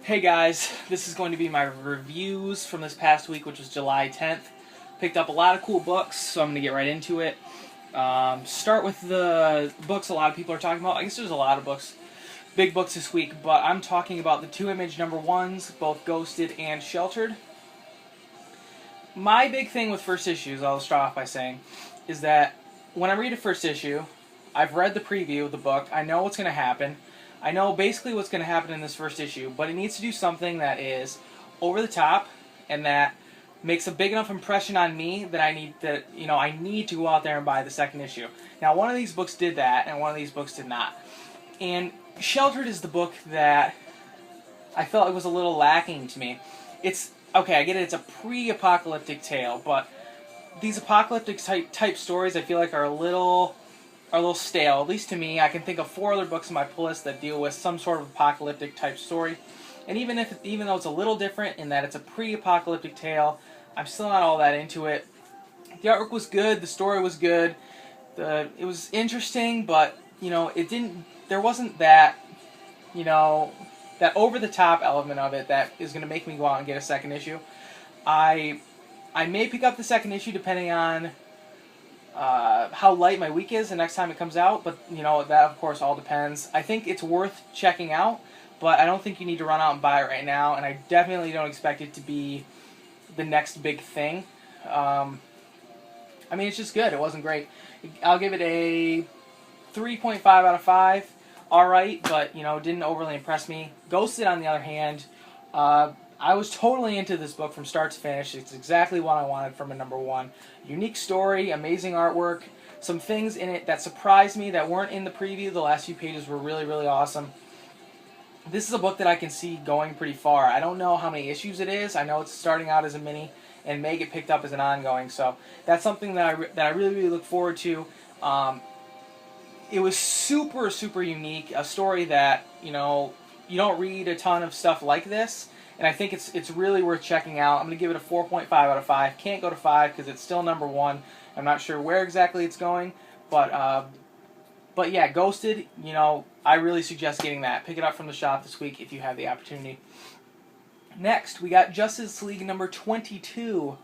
Hey guys, this is going to be my reviews from this past week, which was July 10th. Picked up a lot of cool books, so I'm going to get right into it. Start with the books a lot of people are talking about. I guess there's a lot of books, big books this week, but I'm talking about the two image number ones, both Ghosted and Sheltered. My big thing with first issues, I'll start off by saying, is that when I read a first issue, I've read the preview of the book, I know what's going to happen. I know basically what's going to happen in this first issue, but it needs to do something that is over the top and that makes a big enough impression on me that I need to go out there and buy the second issue. Now, one of these books did that, and one of these books did not. And Sheltered is the book that I felt it was a little lacking to me. It's okay, I get it. It's a pre-apocalyptic tale, but these apocalyptic type stories I feel like are a little stale, at least to me. I can think of 4 other books in my pull list that deal with some sort of apocalyptic type story. And even though it's a little different in that it's a pre-apocalyptic tale, I'm still not all that into it. The artwork was good, the story was good, it was interesting, but there wasn't that, that over-the-top element of it that is going to make me go out and get a second issue. I may pick up the second issue depending on how light my week is the next time it comes out, but that of course all depends. I think it's worth checking out, but I don't think you need to run out and buy it right now, and I definitely don't expect it to be the next big thing. I mean, it's just good. It wasn't great. I'll give it a 3.5 out of 5. Alright, but didn't overly impress me. Ghosted, on the other hand, I was totally into this book from start to finish. It's exactly what I wanted from a number one. Unique story, amazing artwork, some things in it that surprised me that weren't in the preview. The last few pages were really, really awesome. This is a book that I can see going pretty far. I don't know how many issues it is. I know it's starting out as a mini and may get picked up as an ongoing, so that's something that I really, really look forward to. It was super, super unique, a story that, you don't read a ton of stuff like this. And I think it's really worth checking out. I'm going to give it a 4.5 out of 5. Can't go to 5 because it's still number one. I'm not sure where exactly it's going. But yeah, Ghosted, I really suggest getting that. Pick it up from the shop this week if you have the opportunity. Next, we got Justice League number 22.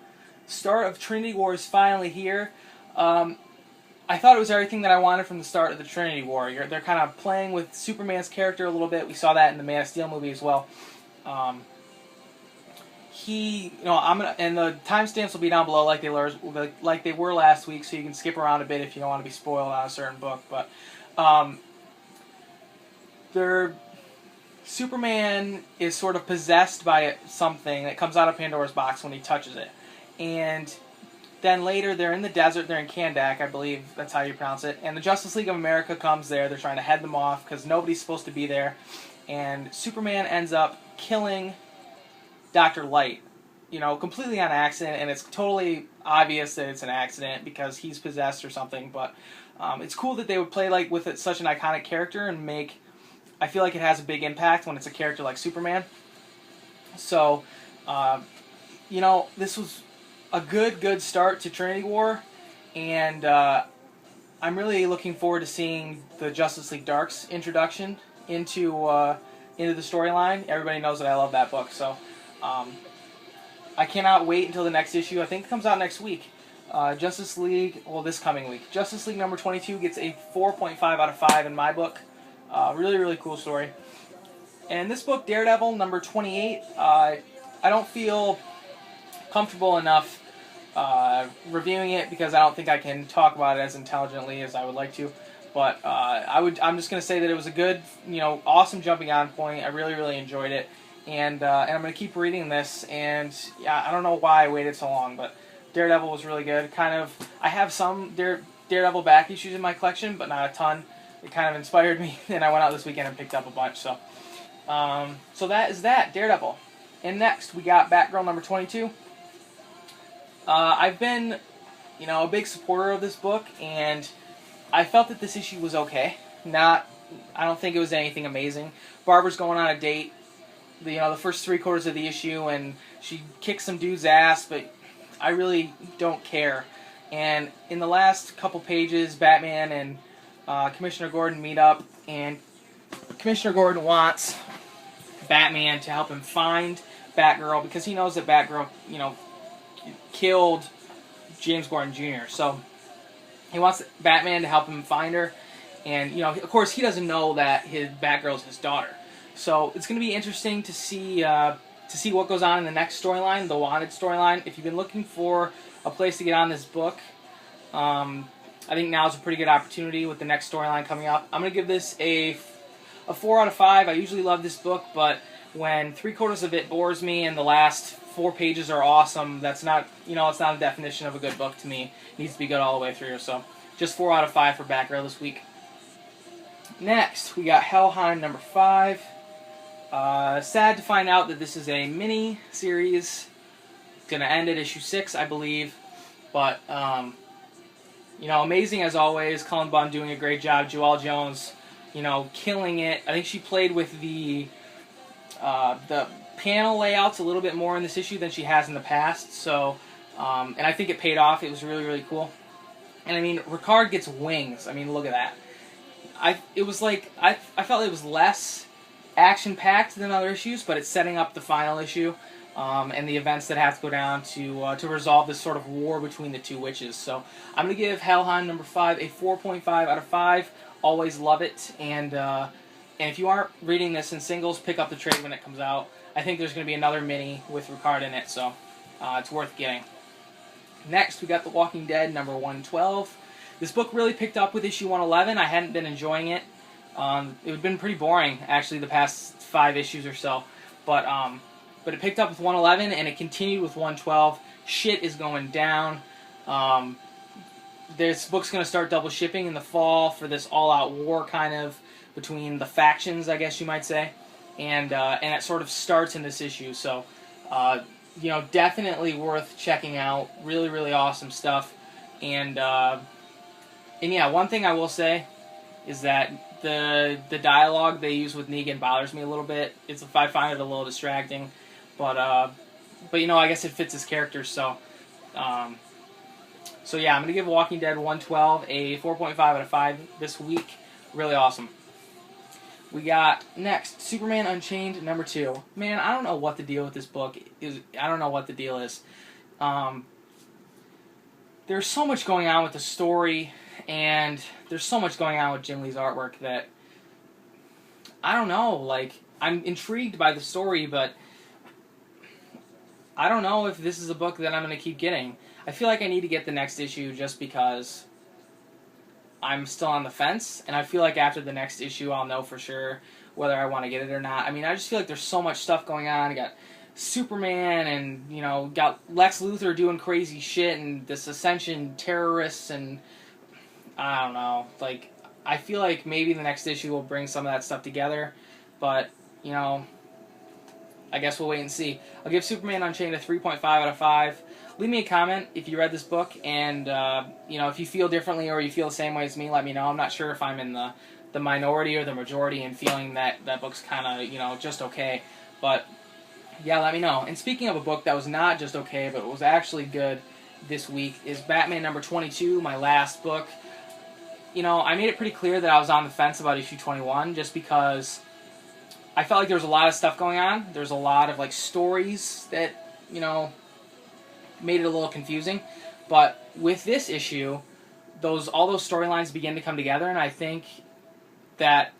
Start of Trinity War is finally here. I thought it was everything that I wanted from the start of the Trinity War. They're kind of playing with Superman's character a little bit. We saw that in the Man of Steel movie as well. And the timestamps will be down below like they were last week, so you can skip around a bit if you don't want to be spoiled on a certain book. But Superman is sort of possessed by something that comes out of Pandora's box when he touches it, and then later they're in the desert. They're in Kandak, I believe that's how you pronounce it. And the Justice League of America comes there. They're trying to head them off because nobody's supposed to be there. And Superman ends up killing Dr. Light, completely on accident, and it's totally obvious that it's an accident because he's possessed or something, but it's cool that they would play with it, such an iconic character, and I feel like it has a big impact when it's a character like Superman. So, this was a good start to Trinity War, and I'm really looking forward to seeing the Justice League Dark's introduction into the storyline. Everybody knows that I love that book, so I cannot wait until the next issue. I think it comes out next week. Justice League, this coming week. Justice League number 22 gets a 4.5 out of 5 in my book. Really, really cool story. And this book, Daredevil number 28, I don't feel comfortable enough reviewing it because I don't think I can talk about it as intelligently as I would like to. But I'm just going to say that it was a good, awesome jumping on point. I really, really enjoyed it. And I'm going to keep reading this. And yeah, I don't know why I waited so long, but Daredevil was really good. I have some Daredevil back issues in my collection, but not a ton. It kind of inspired me, and I went out this weekend and picked up a bunch. So that is that, Daredevil. And next, we got Batgirl number 22. I've been, a big supporter of this book, and I felt that this issue was okay. I don't think it was anything amazing. Barbara's going on a date, the first 3/4 of the issue, and she kicks some dude's ass, but I really don't care. And in the last couple pages, Batman and Commissioner Gordon meet up, and Commissioner Gordon wants Batman to help him find Batgirl, because he knows that Batgirl, killed James Gordon Jr. So he wants Batman to help him find her, and of course he doesn't know that his Batgirl is his daughter. So it's going to be interesting to see what goes on in the next storyline, the Wanted storyline. If you've been looking for a place to get on this book, I think now's a pretty good opportunity with the next storyline coming up. I'm going to give this a 4 out of 5. I usually love this book, but when 3/4 of it bores me and the last 4 pages are awesome, that's not, it's not a definition of a good book to me. It needs to be good all the way through. So just 4 out of 5 for Batgirl this week. Next, we got Helheim number 5. Sad to find out that this is a mini series. It's going to end at issue 6, I believe. But, amazing as always. Cullen Bunn doing a great job. Joelle Jones, killing it. I think she played with the panel layouts a little bit more in this issue than she has in the past. So, and I think it paid off. It was really, really cool. And I mean, Ricard gets wings. I mean, look at that. I felt it was less action-packed than other issues, but it's setting up the final issue and the events that have to go down to resolve this sort of war between the two witches. So I'm going to give Helheim number 5 a 4.5 out of 5. Always love it, and if you aren't reading this in singles, pick up the trade when it comes out. I think there's going to be another mini with Ricard in it, so it's worth getting. Next, we got The Walking Dead number 112. This book really picked up with issue 111. I hadn't been enjoying it. It had been pretty boring, actually, the past 5 issues or so. But it picked up with 111, and it continued with 112. Shit is going down. This book's going to start double shipping in the fall for this all-out war kind of between the factions, I guess you might say. And it sort of starts in this issue. So, definitely worth checking out. Really, really awesome stuff. And yeah, one thing I will say is that the dialogue they use with Negan bothers me a little bit. I find it a little distracting, but I guess it fits his character. So yeah, I'm gonna give Walking Dead 112 a 4.5 out of 5 this week. Really awesome. We got next Superman Unchained number 2. Man, I don't know what the deal with this book is. I don't know what the deal is. There's so much going on with the story, and there's so much going on with Jim Lee's artwork that I don't know. Like, I'm intrigued by the story, but I don't know if this is a book that I'm going to keep getting. I feel like I need to get the next issue just because I'm still on the fence, and I feel like after the next issue I'll know for sure whether I want to get it or not. I mean, I just feel like there's so much stuff going on. I got Superman and, got Lex Luthor doing crazy shit and this Ascension terrorists, and I don't know. Like, I feel like maybe the next issue will bring some of that stuff together, but, I guess we'll wait and see. I'll give Superman Unchained a 3.5 out of 5. Leave me a comment if you read this book, and, if you feel differently or you feel the same way as me, let me know. I'm not sure if I'm in the minority or the majority in feeling that book's kind of, just okay. But, yeah, let me know. And speaking of a book that was not just okay, but was actually good this week, is Batman number 22, my last book. I made it pretty clear that I was on the fence about issue 21 just because I felt like there was a lot of stuff going on. There's a lot of, stories that, made it a little confusing. But with this issue, all those storylines begin to come together, and I think that,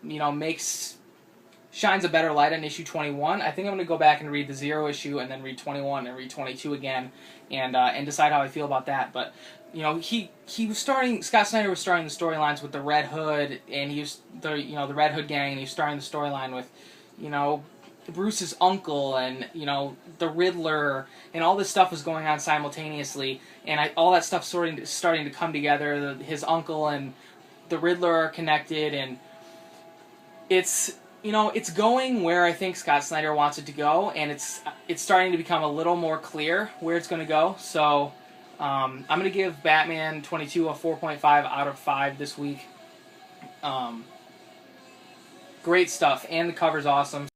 shines a better light on issue 21. I think I'm going to go back and read the 0 issue and then read 21 and read 22 again and decide how I feel about that. But, Scott Snyder was starting the storylines with the Red Hood, and he was, the Red Hood gang, and he was starting the storyline with, Bruce's uncle and, the Riddler, and all this stuff was going on simultaneously, and all that stuff starting to come together. His uncle and the Riddler are connected, and it's going where I think Scott Snyder wants it to go, and it's starting to become a little more clear where it's going to go. So I'm going to give Batman 22 a 4.5 out of 5 this week. Great stuff, and the cover's awesome.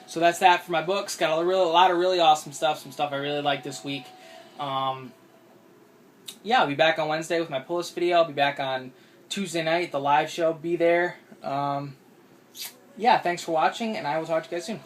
So that's that for my books. Got a lot of really awesome stuff, some stuff I really like this week. Yeah, I'll be back on Wednesday with my pull-list video. I'll be back on Tuesday night, the live show. Be there. yeah, thanks for watching, and I will talk to you guys soon.